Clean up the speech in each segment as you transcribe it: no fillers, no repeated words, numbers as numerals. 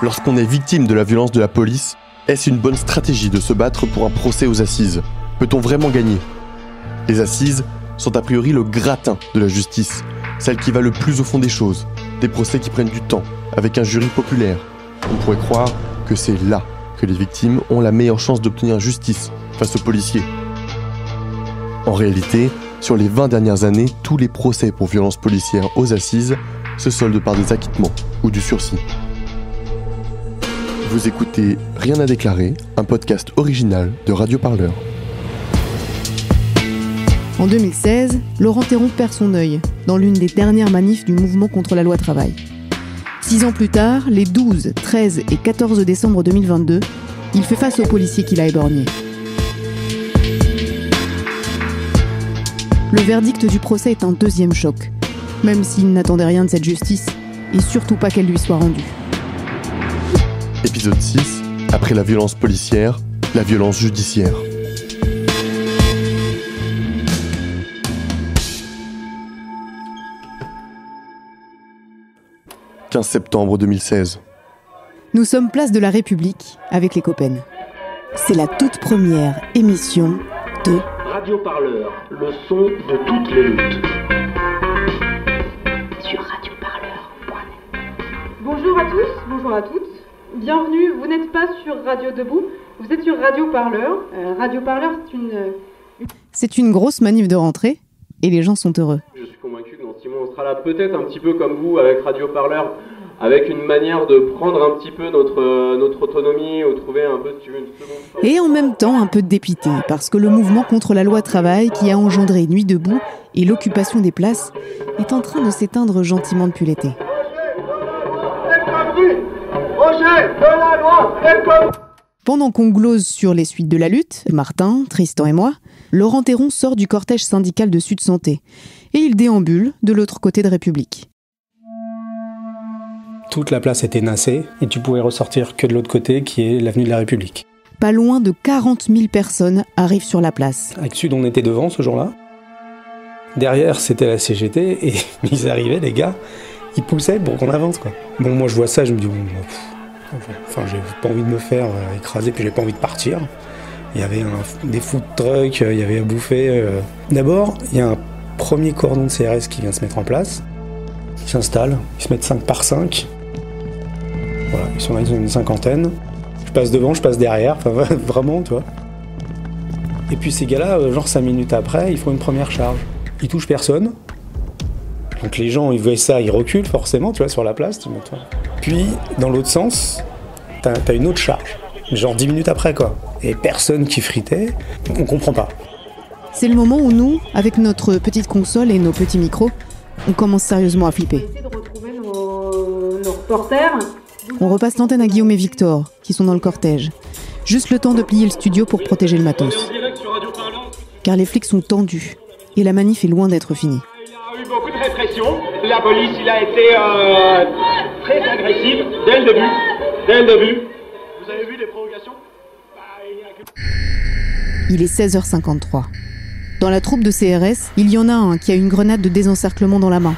Lorsqu'on est victime de la violence de la police, est-ce une bonne stratégie de se battre pour un procès aux assises ? Peut-on vraiment gagner ? Les assises sont a priori le gratin de la justice, celle qui va le plus au fond des choses, des procès qui prennent du temps, avec un jury populaire. On pourrait croire que c'est là que les victimes ont la meilleure chance d'obtenir justice face aux policiers. En réalité, sur les 20 dernières années, tous les procès pour violences policières aux assises se soldent par des acquittements ou du sursis. Vous écoutez Rien à déclarer, un podcast original de Radio Parleur. En 2016, Laurent Théron perd son œil dans l'une des dernières manifs du mouvement contre la loi travail. 6 ans plus tard, les 12, 13 et 14 décembre 2022, il fait face aux policiers qu'il a éborgnés. Le verdict du procès est un deuxième choc, même s'il n'attendait rien de cette justice, et surtout pas qu'elle lui soit rendue. Épisode 6, après la violence policière, la violence judiciaire. « 15 septembre 2016. Nous sommes place de la République avec les copains. C'est la toute première émission de Radio Parleur, le son de toutes les luttes. Sur radioparleur.net. Bonjour à tous, bonjour à toutes. Bienvenue, vous n'êtes pas sur Radio Debout, vous êtes sur Radio Parleur. Radio Parleur, c'est une grosse manif de rentrée et les gens sont heureux. Je suis convaincu que dans 6 mois, on sera là peut-être un petit peu comme vous avec Radio Parleur, avec une manière de prendre un petit peu notre autonomie, ou trouver un peu, si tu veux, une seconde... Et en même temps un peu dépité, parce que le mouvement contre la loi travail qui a engendré Nuit debout et l'occupation des places est en train de s'éteindre gentiment depuis l'été. Pendant qu'on glose sur les suites de la lutte, Martin, Tristan et moi, Laurent Théron sort du cortège syndical de Sud Santé et il déambule de l'autre côté de République. Toute la place était nassée et tu pouvais ressortir que de l'autre côté qui est l'avenue de la République. Pas loin de 40 000 personnes arrivent sur la place. Avec Sud, on était devant ce jour-là. Derrière, c'était la CGT et ils arrivaient, les gars, ils poussaient pour qu'on avance, quoi. Bon, moi je vois ça, je me dis, j'ai pas envie de me faire écraser, puis j'ai pas envie de partir. Il y avait des food trucks, il y avait à bouffer. D'abord, il y a un premier cordon de CRS qui vient se mettre en place. Ils s'installent, ils se mettent 5 par 5. Voilà, ils sont là, ils ont une cinquantaine. Je passe devant, je passe derrière, enfin vraiment, tu vois. Et puis ces gars-là, genre 5 minutes après, ils font une première charge. Ils touchent personne. Donc les gens, ils voient ça, ils reculent forcément, tu vois, sur la place. Puis, dans l'autre sens, t'as une autre charge. Genre 10 minutes après, quoi. Et personne qui fritait, on comprend pas. C'est le moment où nous, avec notre petite console et nos petits micros, on commence sérieusement à flipper. On essaie de retrouver nos reporters. On repasse l'antenne à Guillaume et Victor, qui sont dans le cortège. Juste le temps de plier le studio pour protéger le matos. Car les flics sont tendus, et la manif est loin d'être finie. Il y a eu beaucoup de répression. La police, il a été très agressive dès le début. Vous avez vu les provocations ? Il est 16h53. Dans la troupe de CRS, il y en a un qui a une grenade de désencerclement dans la main.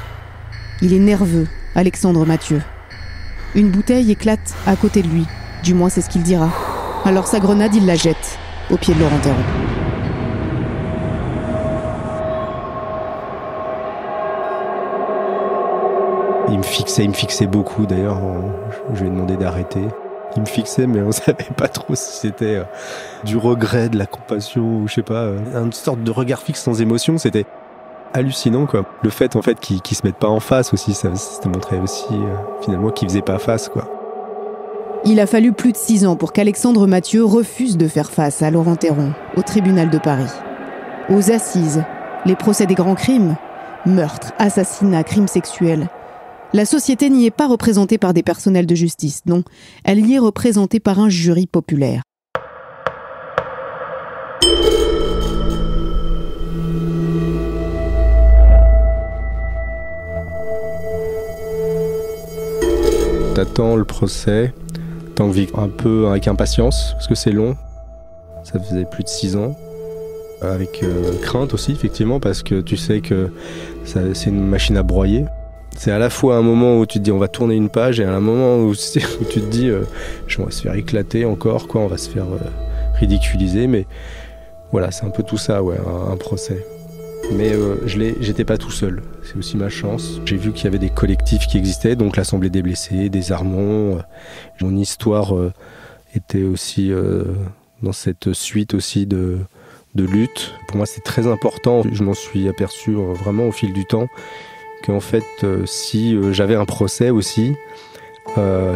Il est nerveux, Alexandre Mathieu. Une bouteille éclate à côté de lui, du moins c'est ce qu'il dira. Alors sa grenade, il la jette au pied de Laurent Théron. Il me fixait beaucoup d'ailleurs, je lui ai demandé d'arrêter. Il me fixait mais on savait pas trop si c'était du regret, de la compassion ou je sais pas, une sorte de regard fixe sans émotion, c'était hallucinant quoi. Le fait en fait qu'il se mette pas en face aussi, ça montrait aussi finalement qu'il faisait pas face quoi. Il a fallu plus de 6 ans pour qu'Alexandre Mathieu refuse de faire face à Laurent Théron au tribunal de Paris. Aux assises, les procès des grands crimes, meurtres, assassinats, crimes sexuels. La société n'y est pas représentée par des personnels de justice, non. Elle y est représentée par un jury populaire. T'attends le procès, un peu avec impatience, parce que c'est long. Ça faisait plus de 6 ans. Avec crainte aussi, effectivement, parce que tu sais que c'est une machine à broyer. C'est à la fois un moment où tu te dis on va tourner une page et un moment où tu te dis on va se faire éclater encore, quoi, on va se faire ridiculiser. Mais voilà, c'est un peu tout ça, ouais, un procès. Mais j'étais pas tout seul, c'est aussi ma chance. J'ai vu qu'il y avait des collectifs qui existaient, donc l'Assemblée des blessés, des Armonts. Mon histoire était aussi dans cette suite aussi de lutte. Pour moi, c'est très important. Je m'en suis aperçu vraiment au fil du temps qu'en fait, si j'avais un procès aussi,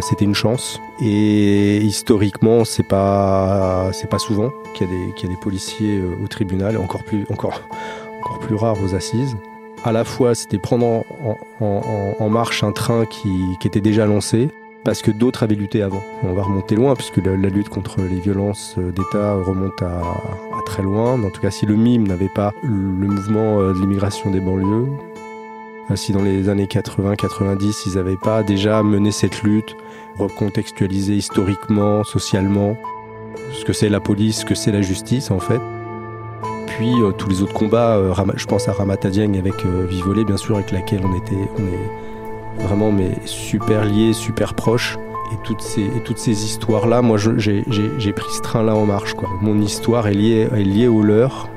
c'était une chance. Et historiquement, c'est pas souvent qu'il y a des policiers au tribunal, encore plus rare aux assises. À la fois, c'était prendre en marche un train qui était déjà lancé, parce que d'autres avaient lutté avant. On va remonter loin, puisque la lutte contre les violences d'État remonte à très loin. En tout cas, si le MIM n'avait pas le mouvement de l'immigration des banlieues, si dans les années 80-90, ils n'avaient pas déjà mené cette lutte, recontextualisé historiquement, socialement, ce que c'est la police, ce que c'est la justice en fait. Puis tous les autres combats, je pense à Ramata Dieng avec Vivolé, bien sûr, avec laquelle on est vraiment super liés, super proches. Et toutes ces histoires-là, moi j'ai pris ce train-là en marche, quoi. Mon histoire est liée aux leurs,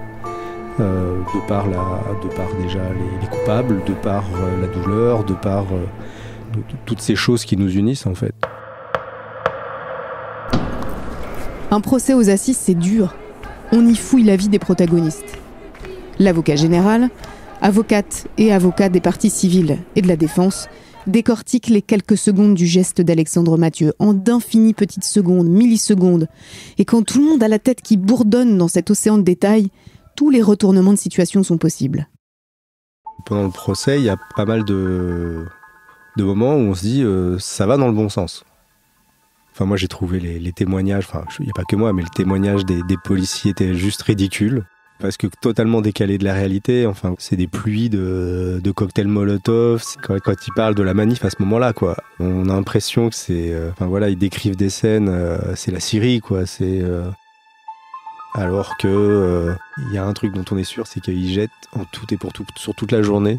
de par déjà les coupables, de par la douleur, de par toutes ces choses qui nous unissent en fait. Un procès aux assises, c'est dur. On y fouille la vie des protagonistes. L'avocat général, avocate et avocat des parties civiles et de la défense décortique les quelques secondes du geste d'Alexandre Mathieu en d'infinies petites secondes, millisecondes. Et quand tout le monde a la tête qui bourdonne dans cet océan de détails, tous les retournements de situation sont possibles. Pendant le procès, il y a pas mal de moments où on se dit ça va dans le bon sens. Enfin, moi j'ai trouvé les témoignages, enfin il n'y a pas que moi, mais le témoignage des policiers était juste ridicule. Parce que totalement décalé de la réalité, enfin c'est des pluies de cocktails Molotov, quand ils parlent de la manif à ce moment-là, quoi. On a l'impression que c'est, enfin voilà, ils décrivent des scènes, c'est la Syrie, quoi. C'est alors que il y a un truc dont on est sûr, c'est qu'ils jettent en tout et pour tout, sur toute la journée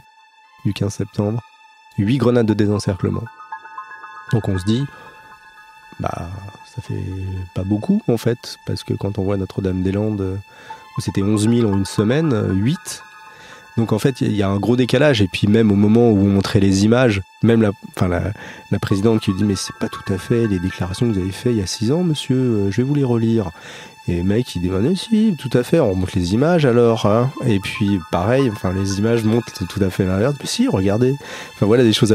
du 15 septembre, 8 grenades de désencerclement. Donc on se dit, bah ça fait pas beaucoup en fait, parce que quand on voit Notre-Dame-des-Landes où c'était 11 000 en une semaine, 8. Donc en fait, il y a un gros décalage. Et puis même au moment où on montrait les images, même la présidente qui lui dit « Mais c'est pas tout à fait les déclarations que vous avez faites il y a 6 ans, monsieur, je vais vous les relire. » Et le mec, il dit « Si, tout à fait, on montre les images alors. Hein. » Et puis pareil, les images montrent tout à fait l'inverse. « Mais si, regardez. » Enfin voilà, des choses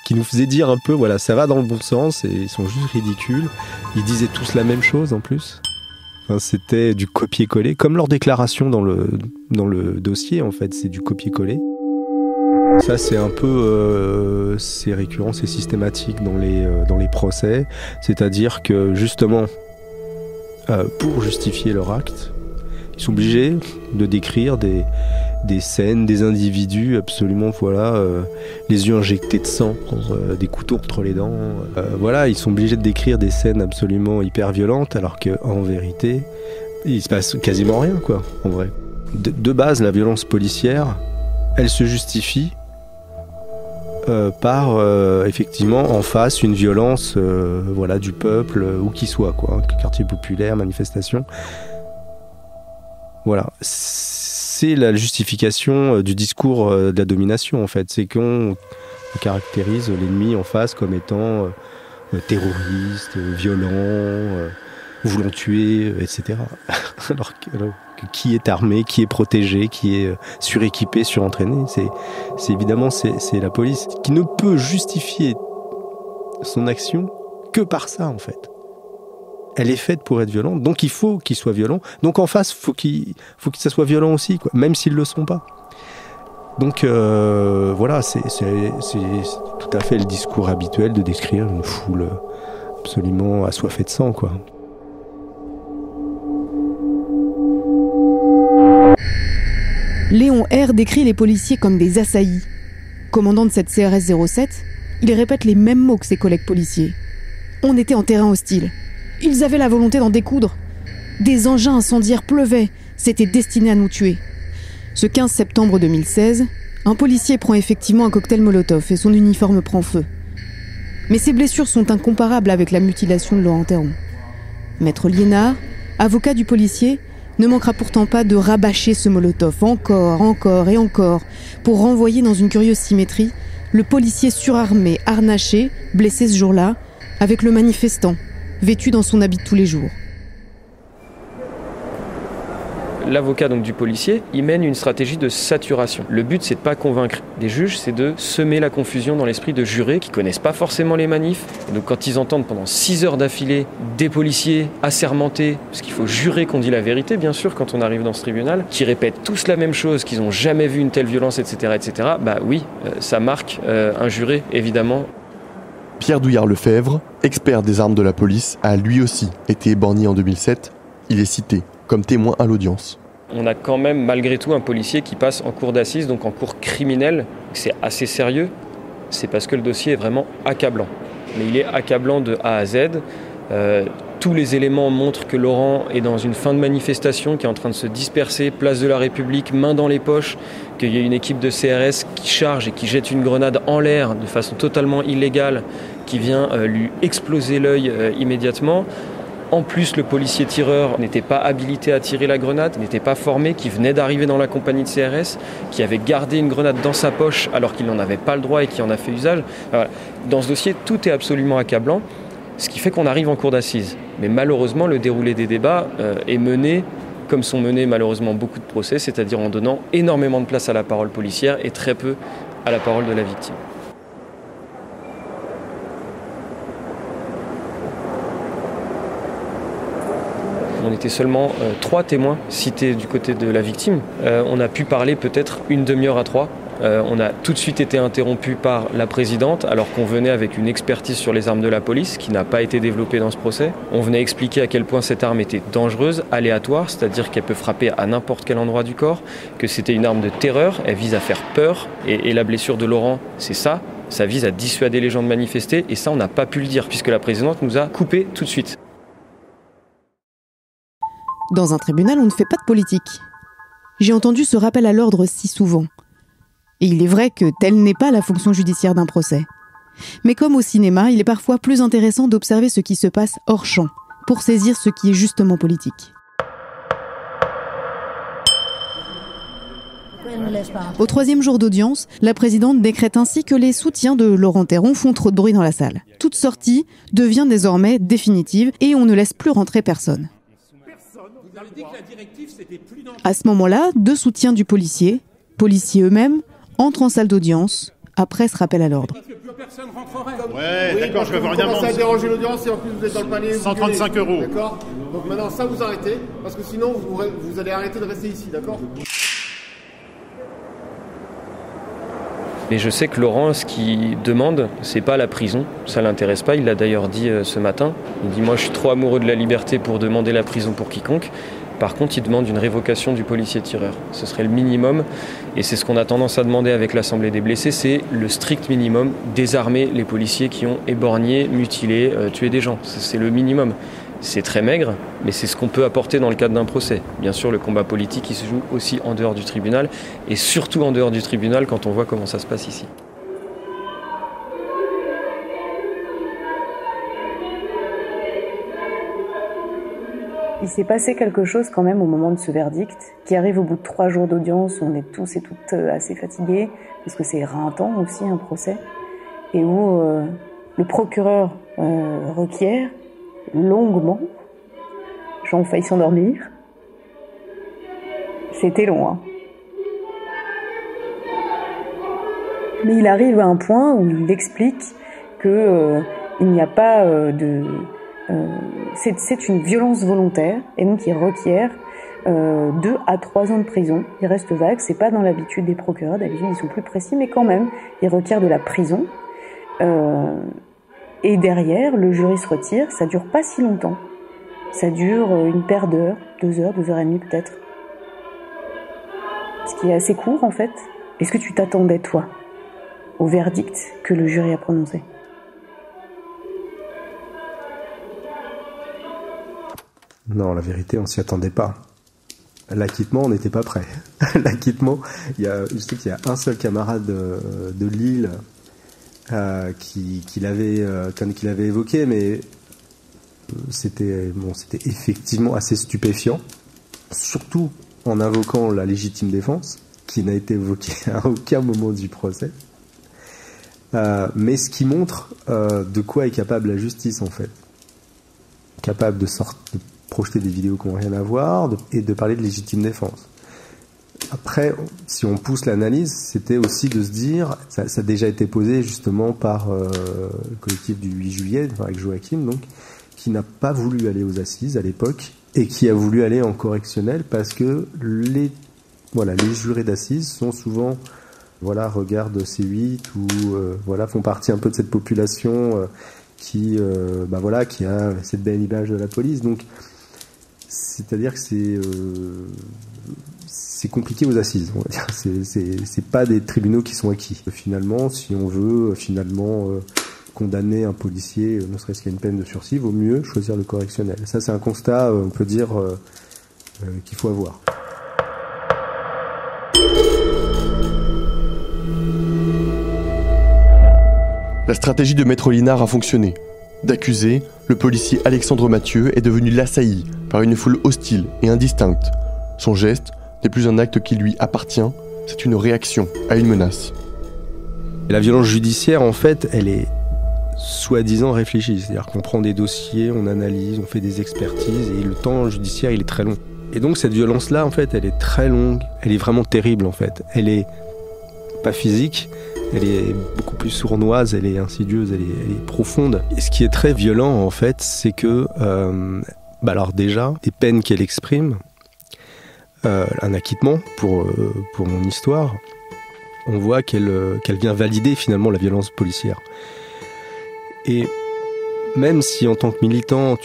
qui nous faisaient dire un peu, voilà, ça va dans le bon sens et ils sont juste ridicules. Ils disaient tous la même chose en plus. C'était du copier-coller, comme leur déclaration dans le dossier, en fait, c'est du copier-coller. Ça, c'est un peu, c'est récurrent, c'est systématique dans les procès, c'est-à-dire que justement, pour justifier leur acte, ils sont obligés de décrire des scènes, des individus absolument, voilà, les yeux injectés de sang, des couteaux entre les dents. Voilà, ils sont obligés de décrire des scènes absolument hyper violentes, alors qu'en vérité, il se passe quasiment rien, quoi, en vrai. De base, la violence policière, elle se justifie par, effectivement, en face, une violence, voilà, du peuple, où qu'il soit, quoi, quartier populaire, manifestation. Voilà, c'est la justification du discours de la domination en fait, c'est qu'on caractérise l'ennemi en face comme étant terroriste, violent, voulant tuer, etc. alors que qui est armé, qui est protégé, qui est suréquipé, surentraîné, c'est évidemment c'est la police qui ne peut justifier son action que par ça en fait. Elle est faite pour être violente, donc il faut qu'il soit violent. Donc en face, faut que ça soit violent aussi, quoi, même s'ils le sont pas. Donc voilà, c'est tout à fait le discours habituel de décrire une foule absolument assoiffée de sang, quoi. Léon R décrit les policiers comme des assaillis. Commandant de cette CRS 07, il répète les mêmes mots que ses collègues policiers. On était en terrain hostile. Ils avaient la volonté d'en découdre. Des engins incendiaires pleuvaient, c'était destiné à nous tuer. Ce 15 septembre 2016, Un policier prend effectivement un cocktail Molotov et son uniforme prend feu. Mais ses blessures sont incomparables avec la mutilation de Laurent Théron. Maître Liénard, avocat du policier, ne manquera pourtant pas de rabâcher ce Molotov encore et encore pour renvoyer dans une curieuse symétrie le policier surarmé, harnaché, blessé ce jour-là, avec le manifestant, vêtu dans son habit de tous les jours. L'avocat donc du policier, il mène une stratégie de saturation. Le but, c'est de pas convaincre des juges, c'est de semer la confusion dans l'esprit de jurés qui connaissent pas forcément les manifs. Et donc quand ils entendent pendant 6 heures d'affilée des policiers assermentés, parce qu'il faut jurer qu'on dit la vérité, bien sûr, quand on arrive dans ce tribunal, qui répètent tous la même chose, qu'ils n'ont jamais vu une telle violence, etc., bah oui, ça marque un juré, évidemment. Pierre Douillard-Lefebvre, expert des armes de la police, a lui aussi été éborgné en 2007. Il est cité comme témoin à l'audience. On a quand même malgré tout un policier qui passe en cour d'assises, donc en cour criminelle. C'est assez sérieux, c'est parce que le dossier est vraiment accablant. Mais il est accablant de A à Z. Tous les éléments montrent que Laurent est dans une fin de manifestation qui est en train de se disperser, place de la République, main dans les poches, qu'il y a une équipe de CRS qui charge et qui jette une grenade en l'air de façon totalement illégale, qui vient lui exploser l'œil immédiatement. En plus, le policier tireur n'était pas habilité à tirer la grenade, n'était pas formé, qui venait d'arriver dans la compagnie de CRS, qui avait gardé une grenade dans sa poche alors qu'il n'en avait pas le droit et qui en a fait usage. Voilà. Dans ce dossier, tout est absolument accablant, ce qui fait qu'on arrive en cour d'assises. Mais malheureusement, le déroulé des débats est mené comme sont menés malheureusement beaucoup de procès, c'est-à-dire en donnant énormément de place à la parole policière et très peu à la parole de la victime. On était seulement 3 témoins cités du côté de la victime. On a pu parler peut-être une demi-heure à 3. On a tout de suite été interrompu par la présidente alors qu'on venait avec une expertise sur les armes de la police qui n'a pas été développée dans ce procès. On venait expliquer à quel point cette arme était dangereuse, aléatoire, c'est-à-dire qu'elle peut frapper à n'importe quel endroit du corps, que c'était une arme de terreur, elle vise à faire peur et la blessure de Laurent, c'est ça. Ça vise à dissuader les gens de manifester et ça on n'a pas pu le dire puisque la présidente nous a coupé tout de suite. Dans un tribunal, on ne fait pas de politique. J'ai entendu ce rappel à l'ordre si souvent. Et il est vrai que telle n'est pas la fonction judiciaire d'un procès. Mais comme au cinéma, il est parfois plus intéressant d'observer ce qui se passe hors champ, pour saisir ce qui est justement politique. Au 3e jour d'audience, la présidente décrète ainsi que les soutiens de Laurent Théron font trop de bruit dans la salle. Toute sortie devient désormais définitive et on ne laisse plus rentrer personne. À ce moment-là, 2 soutiens du policiers eux-mêmes, entrent en salle d'audience après ce rappel à l'ordre. Ouais, oui, d'accord, je vais voir une amende. Ça a dérangé l'audience et en plus vous êtes dans le panier. 135 €. D'accord. Donc maintenant ça vous arrêtez, parce que sinon vous allez arrêter de rester ici, d'accord? Mais je sais que Laurent, ce qu'il demande, c'est pas la prison, ça l'intéresse pas, il l'a d'ailleurs dit ce matin. Il dit « moi je suis trop amoureux de la liberté pour demander la prison pour quiconque ». Par contre, il demande une révocation du policier tireur. Ce serait le minimum, et c'est ce qu'on a tendance à demander avec l'Assemblée des blessés, c'est le strict minimum, désarmer les policiers qui ont éborgné, mutilé, tué des gens. C'est le minimum. C'est très maigre, mais c'est ce qu'on peut apporter dans le cadre d'un procès. Bien sûr, le combat politique, il se joue aussi en dehors du tribunal, et surtout en dehors du tribunal quand on voit comment ça se passe ici. Il s'est passé quelque chose quand même au moment de ce verdict, qui arrive au bout de 3 jours d'audience, où on est tous et toutes assez fatigués, parce que c'est éreintant aussi un procès, et où le procureur requiert longuement, j'en failli s'endormir. C'était long, hein. Mais il arrive à un point où il explique que il n'y a pas c'est une violence volontaire et donc il requiert 2 à 3 ans de prison. Il reste vague, c'est pas dans l'habitude des procureurs, d'habitude ils sont plus précis, mais quand même, il requiert de la prison. Et derrière, le jury se retire, ça dure pas si longtemps. Ça dure une paire d'heures, 2 heures, 2 heures et demie peut-être. Ce qui est assez court en fait. Est-ce que tu t'attendais toi au verdict que le jury a prononcé ? Non, la vérité, on s'y attendait pas. L'acquittement, on n'était pas prêt. L'acquittement, je sais qu'il y a un seul camarade de Lille qui l'avait évoqué, mais c'était effectivement assez stupéfiant, surtout en invoquant la légitime défense, qui n'a été évoquée à aucun moment du procès. Mais ce qui montre de quoi est capable la justice, en fait. Capable de projeter des vidéos qui n'ont rien à voir et de parler de légitime défense. Après, si on pousse l'analyse, c'était aussi de se dire, ça a déjà été posé justement par le collectif du 8 juillet, avec Joachim, donc, qui n'a pas voulu aller aux assises à l'époque et qui a voulu aller en correctionnel parce que les jurés d'assises sont souvent regardent C8 ou font partie un peu de cette population qui a cette belle image de la police. Donc, c'est-à-dire que c'est compliqué aux assises, on va dire. C'est pas des tribunaux qui sont acquis. Finalement, si on veut condamner un policier, ne serait-ce qu'à une peine de sursis, vaut mieux choisir le correctionnel. Ça, c'est un constat, on peut dire, qu'il faut avoir. La stratégie de Maître Linard a fonctionné. D'accusé, le policier Alexandre Mathieu est devenu l'assailli par une foule hostile et indistincte. Son geste n'est plus un acte qui lui appartient, c'est une réaction à une menace. Et la violence judiciaire, en fait, elle est soi-disant réfléchie. C'est-à-dire qu'on prend des dossiers, on analyse, on fait des expertises, et le temps judiciaire, il est très long. Et donc cette violence-là, en fait, elle est très longue, elle est vraiment terrible, en fait. Elle est pas physique, elle est beaucoup plus sournoise, elle est insidieuse, elle est profonde. Et ce qui est très violent, en fait, c'est que, alors déjà, les peines qu'elle exprime, un acquittement pour mon histoire, on voit qu'elle vient valider finalement la violence policière. Et même si en tant que militant,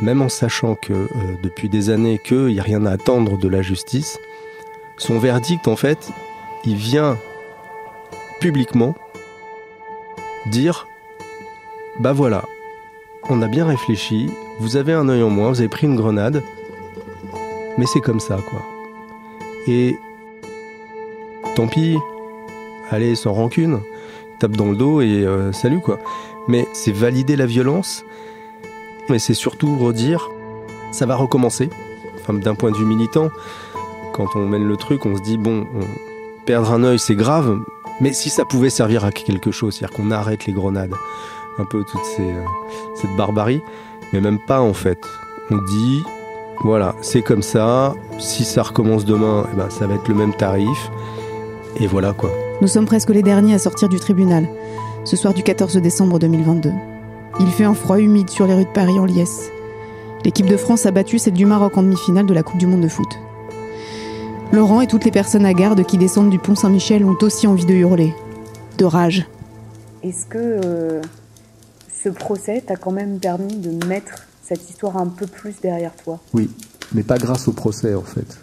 même en sachant que depuis des années qu'il n'y a rien à attendre de la justice, son verdict, en fait, il vient publiquement dire voilà, on a bien réfléchi, vous avez un œil en moins, vous avez pris une grenade, mais c'est comme ça, quoi. Et tant pis, allez, sans rancune, tape dans le dos et salut, quoi. Mais c'est valider la violence, mais c'est surtout redire, ça va recommencer. Enfin, d'un point de vue militant, quand on mène le truc, on se dit, perdre un œil, c'est grave, mais si ça pouvait servir à quelque chose, c'est-à-dire qu'on arrête les grenades, un peu toute cette barbarie, mais même pas, en fait. On dit, voilà, c'est comme ça, si ça recommence demain, ça va être le même tarif, et voilà, quoi. Nous sommes presque les derniers à sortir du tribunal, ce soir du 14 décembre 2022. Il fait un froid humide sur les rues de Paris en liesse. L'équipe de France a battu celle du Maroc en demi-finale de la Coupe du Monde de foot. Laurent et toutes les personnes à garde qui descendent du pont Saint-Michel ont aussi envie de hurler, de rage. Est-ce que ce procès t'a quand même permis de mettre cette histoire un peu plus derrière toi ? Oui, mais pas grâce au procès, en fait.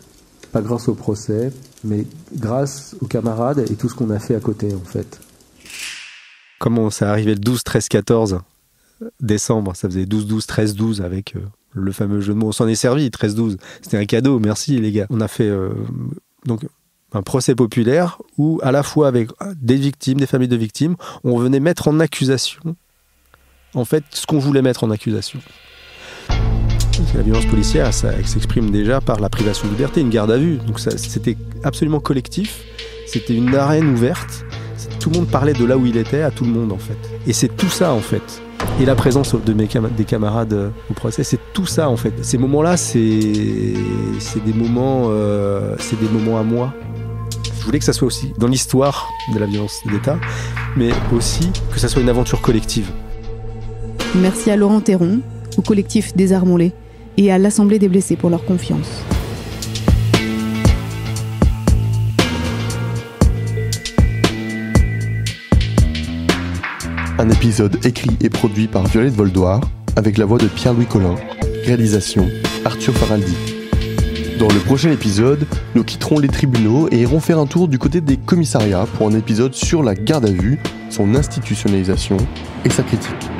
Pas grâce au procès, mais grâce aux camarades et tout ce qu'on a fait à côté, en fait. Comment ça arrivait le 12, 13, 14 décembre, ça faisait 12, 12, 13, 12 avec le fameux jeu de mots. On s'en est servi, 13, 12. C'était un cadeau, merci les gars. On a fait donc un procès populaire où à la fois avec des victimes, des familles de victimes, on venait mettre en accusation, en fait, ce qu'on voulait mettre en accusation. La violence policière, elle s'exprime déjà par la privation de liberté, une garde à vue. Donc c'était absolument collectif, c'était une arène ouverte. Tout le monde parlait de là où il était à tout le monde, en fait. Et c'est tout ça, en fait. Et la présence des camarades au procès, c'est tout ça, en fait. Ces moments-là, c'est des moments à moi. Je voulais que ça soit aussi dans l'histoire de la violence d'État, mais aussi que ça soit une aventure collective. Merci à Laurent Théron, au collectif Désarmons-les et à l'Assemblée des blessés pour leur confiance. Un épisode écrit et produit par Violette Voldoir, avec la voix de Pierre-Louis Collin. Réalisation, Arthur Faraldi. Dans le prochain épisode, nous quitterons les tribunaux et irons faire un tour du côté des commissariats pour un épisode sur la garde à vue, son institutionnalisation et sa critique.